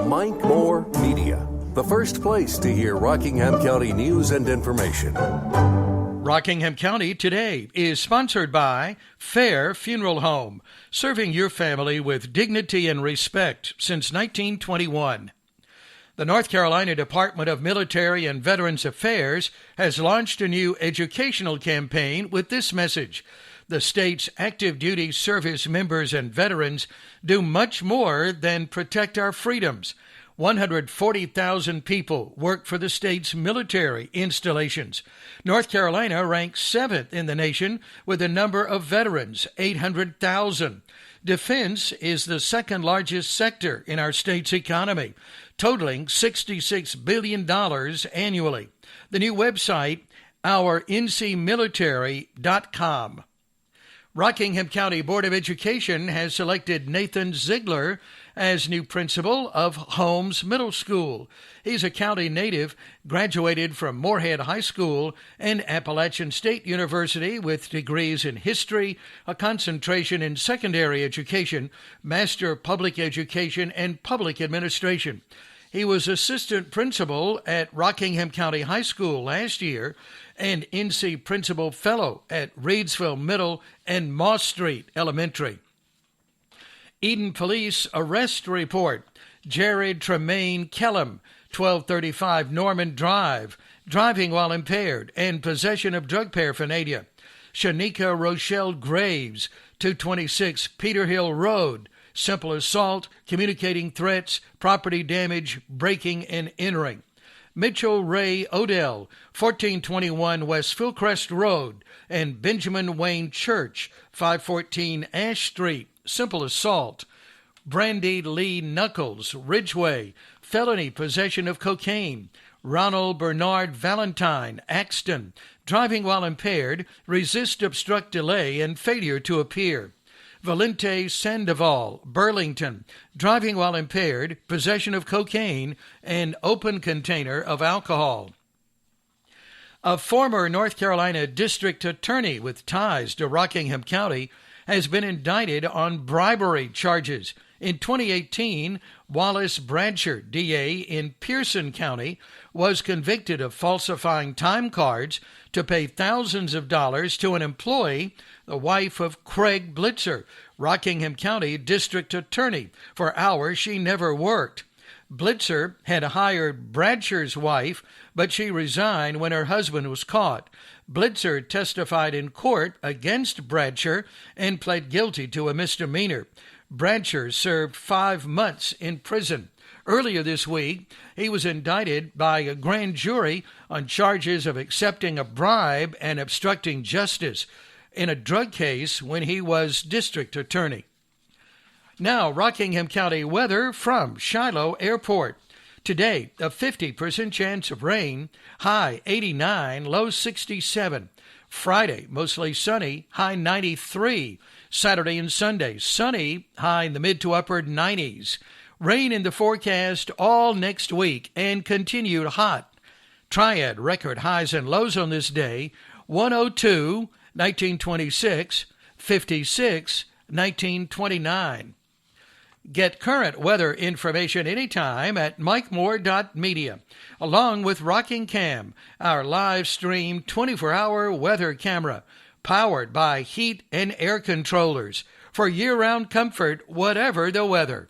Mike Moore Media, the first place to hear Rockingham County news and information. Rockingham County Today is sponsored by Fair Funeral Home, serving your family with dignity and respect since 1921. The North Carolina Department of Military and Veterans Affairs has launched a new educational campaign with this message. The state's active duty service members and veterans do much more than protect our freedoms. 140,000 people work for the state's military installations. North Carolina ranks 7th in the nation with a number of veterans, 800,000. Defense is the second largest sector in our state's economy, totaling $66 billion annually. The new website, ourncmilitary.com. Rockingham County Board of Education has selected Nathan Ziegler as new principal of Holmes Middle School. He's a county native, graduated from Moorhead High School and Appalachian State University with degrees in history, a concentration in secondary education, Master of Public Education, and Public Administration. He was assistant principal at Rockingham County High School last year and NC Principal Fellow at Reedsville Middle and Moss Street Elementary. Eden Police Arrest Report. Jared Tremaine Kellum, 1235 Norman Drive, driving while impaired and possession of drug paraphernalia. Shanika Rochelle Graves, 226 Peter Hill Road, simple assault, communicating threats, property damage, breaking and entering. Mitchell Ray Odell, 1421 West Fillcrest Road, and Benjamin Wayne Church, 514 Ash Street, simple assault. Brandy Lee Knuckles, Ridgeway, felony possession of cocaine. Ronald Bernard Valentine, Axton, driving while impaired, resist, obstruct, delay, and failure to appear. Valente Sandoval, Burlington, driving while impaired, possession of cocaine, and open container of alcohol. A former North Carolina district attorney with ties to Rockingham County has been indicted on bribery charges. In 2018, Wallace Bradsher, DA in Pearson County, was convicted of falsifying time cards to pay thousands of dollars to an employee, the wife of Craig Blitzer, Rockingham County District Attorney, for hours she never worked. Blitzer had hired Bradsher's wife, but she resigned when her husband was caught. Blitzer testified in court against Bradsher and pled guilty to a misdemeanor. Bradsher served 5 months in prison. Earlier this week, he was indicted by a grand jury on charges of accepting a bribe and obstructing justice in a drug case when he was district attorney. Now, Rockingham County weather from Shiloh Airport. Today, a 50% chance of rain, high 89, low 67. Friday, mostly sunny, high 93. Saturday and Sunday, sunny, high in the mid to upper 90s. Rain in the forecast all next week and continued hot. Triad record highs and lows on this day, 102, 1926, 56, 1929. Get current weather information anytime at mikemore.media, along with Rockingham, our live stream 24-hour weather camera, powered by heat and air controllers for year-round comfort, whatever the weather.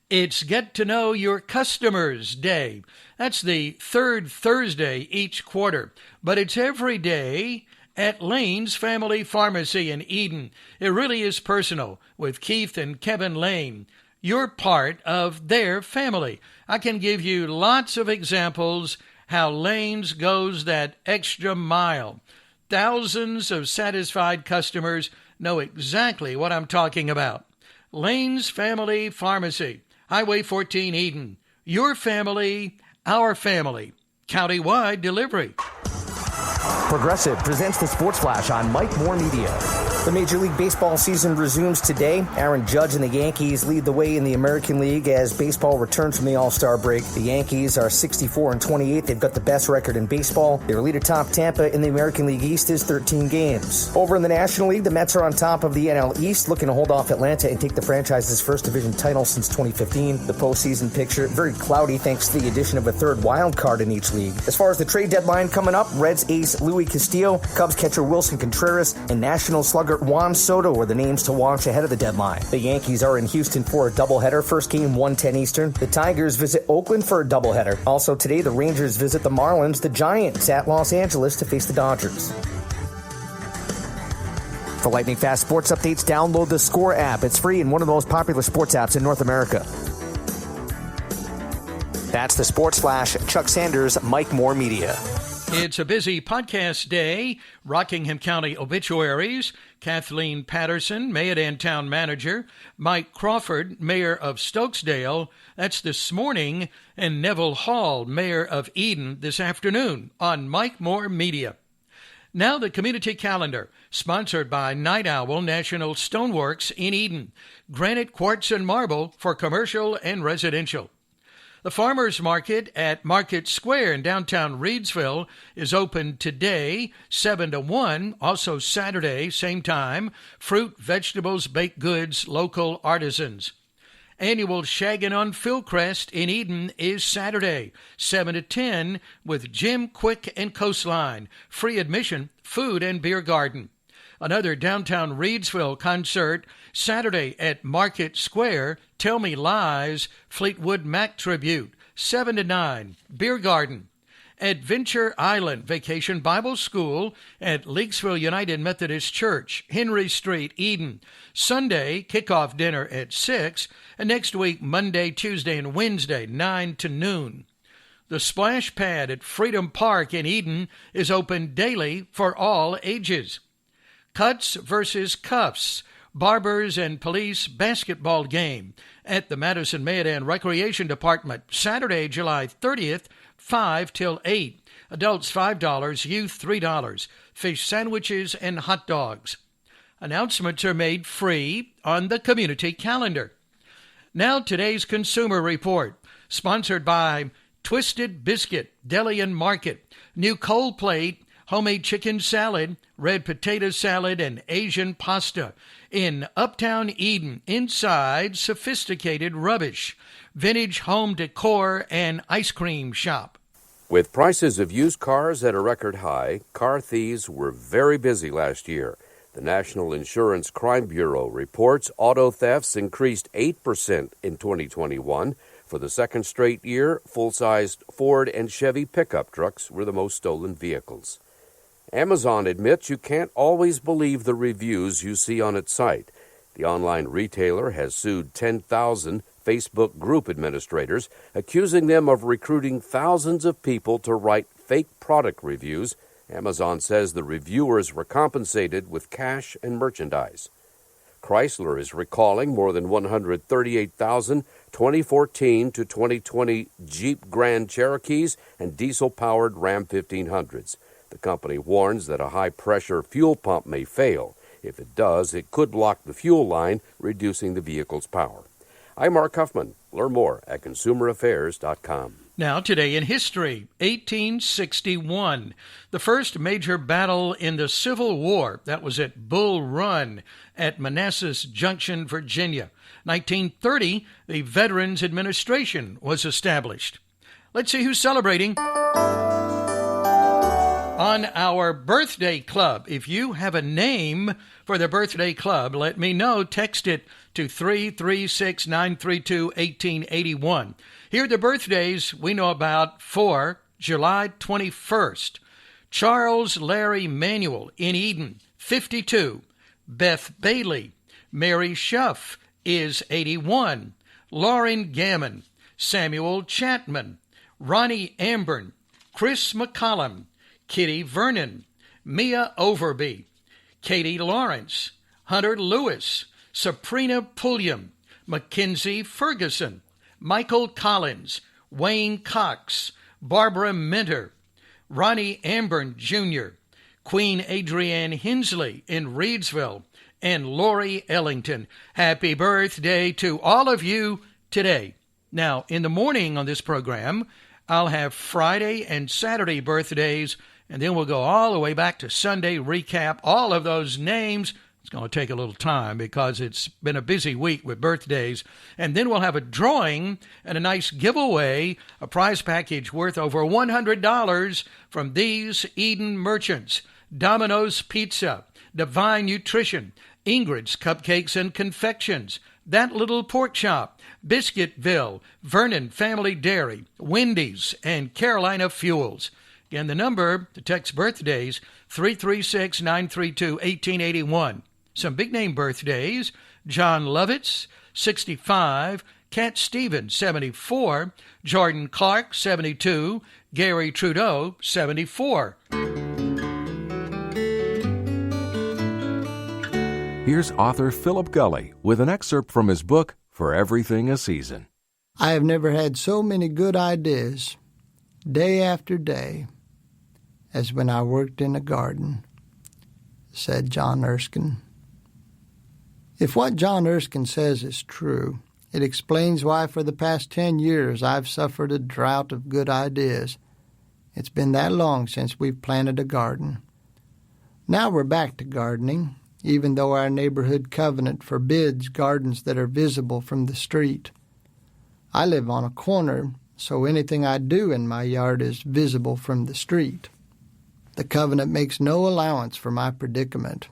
It's Get to Know Your Customers Day. That's the third Thursday each quarter, but it's every day at Lane's Family Pharmacy in Eden. It really is personal with Keith and Kevin Lane. You're part of their family. I can give you lots of examples how Lane's goes that extra mile. Thousands of satisfied customers know exactly what I'm talking about. Lane's Family Pharmacy, Highway 14 Eden. Your family, our family. Countywide delivery. Progressive presents the Sports Flash on Mike Moore Media. The Major League Baseball season resumes today. Aaron Judge and the Yankees lead the way in the American League as baseball returns from the All-Star break. The Yankees are 64-28. They've got the best record in baseball. Their lead atop Tampa in the American League East is 13 games. Over in the National League, the Mets are on top of the NL East, looking to hold off Atlanta and take the franchise's first division title since 2015. The postseason picture very cloudy thanks to the addition of a third wild card in each league. As far as the trade deadline coming up, Reds ace Luis Castillo, Cubs catcher Wilson Contreras, and National slugger Juan Soto were the names to watch ahead of the deadline. The Yankees are in Houston for a doubleheader. First game 1:10 Eastern. The Tigers visit Oakland for a doubleheader. Also today, the Rangers visit the Marlins. The Giants at Los Angeles to face the Dodgers. For lightning fast sports updates, download the Score app. It's free and one of the most popular sports apps in North America. That's the Sports Flash. Chuck Sanders, Mike Moore Media. It's a busy podcast day. Rockingham County obituaries. Kathleen Patterson, Mayodan Town Manager. Mike Crawford, Mayor of Stokesdale. That's this morning. And Neville Hall, Mayor of Eden, this afternoon on Mike Moore Media. Now the community calendar, sponsored by Night Owl National Stoneworks in Eden. Granite, quartz, and marble for commercial and residential. The Farmers Market at Market Square in downtown Reidsville is open today, 7 to 1. Also Saturday, same time. Fruit, vegetables, baked goods, local artisans. Annual Shaggin' on Fillcrest in Eden is Saturday, 7 to 10, with Jim Quick and Coastline. Free admission, food and beer garden. Another downtown Reidsville concert Saturday at Market Square, Tell Me Lies, Fleetwood Mac Tribute, 7 to 9, Beer Garden. Adventure Island Vacation Bible School at Leakesville United Methodist Church, Henry Street, Eden. Sunday, kickoff dinner at 6, and next week, Monday, Tuesday, and Wednesday, 9 to noon. The Splash Pad at Freedom Park in Eden is open daily for all ages. Cuts versus Cuffs, Barbers and Police basketball game at the Madison Mayodan Recreation Department, Saturday, July 30th, 5 till 8. Adults $5, youth $3. Fish sandwiches and hot dogs. Announcements are made free on the community calendar. Now today's Consumer Report, sponsored by Twisted Biscuit, Deli and Market, new cold plate, homemade chicken salad, red potato salad, and Asian pasta in Uptown Eden, inside Sophisticated Rubbish, vintage home decor, and ice cream shop. With prices of used cars at a record high, car thieves were very busy last year. The National Insurance Crime Bureau reports auto thefts increased 8% in 2021. For the second straight year, full-sized Ford and Chevy pickup trucks were the most stolen vehicles. Amazon admits you can't always believe the reviews you see on its site. The online retailer has sued 10,000 Facebook group administrators, accusing them of recruiting thousands of people to write fake product reviews. Amazon says the reviewers were compensated with cash and merchandise. Chrysler is recalling more than 138,000 2014 to 2020 Jeep Grand Cherokees and diesel-powered Ram 1500s. The company warns that a high-pressure fuel pump may fail. If it does, it could block the fuel line, reducing the vehicle's power. I'm Mark Huffman. Learn more at consumeraffairs.com. Now, today in history, 1861, the first major battle in the Civil War. That was at Bull Run at Manassas Junction, Virginia. 1930, the Veterans Administration was established. Let's see who's celebrating. On our birthday club, if you have a name for the birthday club, let me know. Text it to 336-932-1881. Here are the birthdays we know about for July 21st. Charles Larry Manuel in Eden, 52. Beth Bailey. Mary Schuff is 81. Lauren Gammon. Samuel Chapman. Ronnie Ambern. Chris McCollum. Kitty Vernon, Mia Overby, Katie Lawrence, Hunter Lewis, Sabrina Pulliam, Mackenzie Ferguson, Michael Collins, Wayne Cox, Barbara Minter, Ronnie Ambern Jr., Queen Adrienne Hensley in Reidsville, and Lori Ellington. Happy birthday to all of you today. Now, in the morning on this program, I'll have Friday and Saturday birthdays, and then we'll go all the way back to Sunday, recap all of those names. It's going to take a little time because it's been a busy week with birthdays. And then we'll have a drawing and a nice giveaway, a prize package worth over $100 from these Eden merchants: Domino's Pizza, Divine Nutrition, Ingrid's Cupcakes and Confections, That Little Pork Chop, Biscuitville, Vernon Family Dairy, Wendy's, and Carolina Fuels. Again, the number to text birthdays, 336-932-1881. Some big-name birthdays: John Lovitz, 65, Cat Stevens, 74, Jordan Clark, 72, Gary Trudeau, 74. Here's author Philip Gulley with an excerpt from his book, For Everything a Season. I have never had so many good ideas, day after day, as when I worked in a garden, said John Erskine. If what John Erskine says is true, it explains why for the past 10 years I've suffered a drought of good ideas. It's been that long since we've planted a garden. Now we're back to gardening, even though our neighborhood covenant forbids gardens that are visible from the street. I live on a corner, so anything I do in my yard is visible from the street. The covenant makes no allowance for my predicament.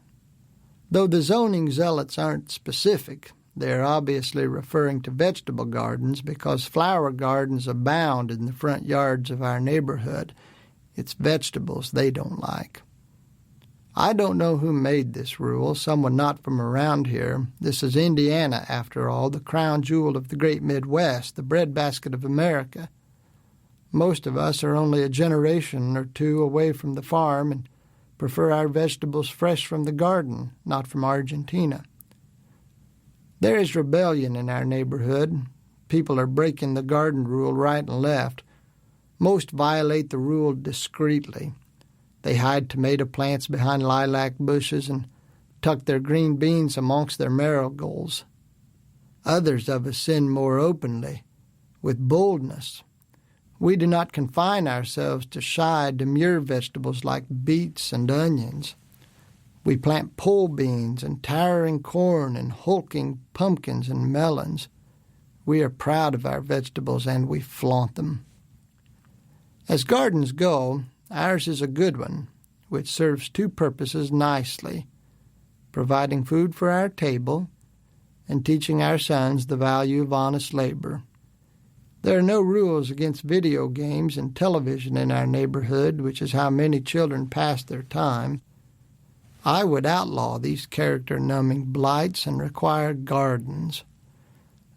Though the zoning zealots aren't specific, they are obviously referring to vegetable gardens because flower gardens abound in the front yards of our neighborhood. It's vegetables they don't like. I don't know who made this rule, someone not from around here. This is Indiana, after all, the crown jewel of the great Midwest, the breadbasket of America. Most of us are only a generation or two away from the farm and prefer our vegetables fresh from the garden, not from Argentina. There is rebellion in our neighborhood. People are breaking the garden rule right and left. Most violate the rule discreetly. They hide tomato plants behind lilac bushes and tuck their green beans amongst their marigolds. Others of us sin more openly, with boldness. We do not confine ourselves to shy, demure vegetables like beets and onions. We plant pole beans and towering corn and hulking pumpkins and melons. We are proud of our vegetables and we flaunt them. As gardens go, ours is a good one, which serves two purposes nicely: providing food for our table and teaching our sons the value of honest labor. There are no rules against video games and television in our neighborhood, which is how many children pass their time. I would outlaw these character-numbing blights and require gardens.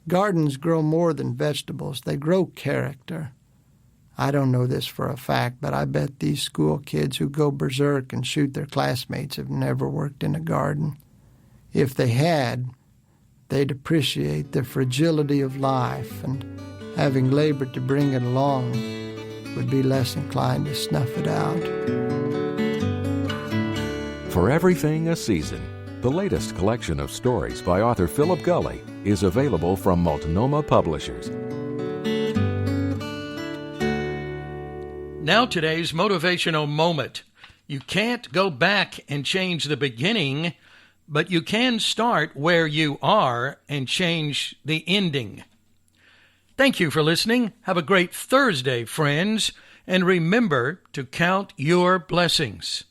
Gardens grow more than vegetables. They grow character. I don't know this for a fact, but I bet these school kids who go berserk and shoot their classmates have never worked in a garden. If they had, they'd appreciate the fragility of life, and having labored to bring it along, would be less inclined to snuff it out. For Everything a Season, the latest collection of stories by author Philip Gulley, is available from Multnomah Publishers. Now today's motivational moment. You can't go back and change the beginning, but you can start where you are and change the ending. Thank you for listening. Have a great Thursday, friends, and remember to count your blessings.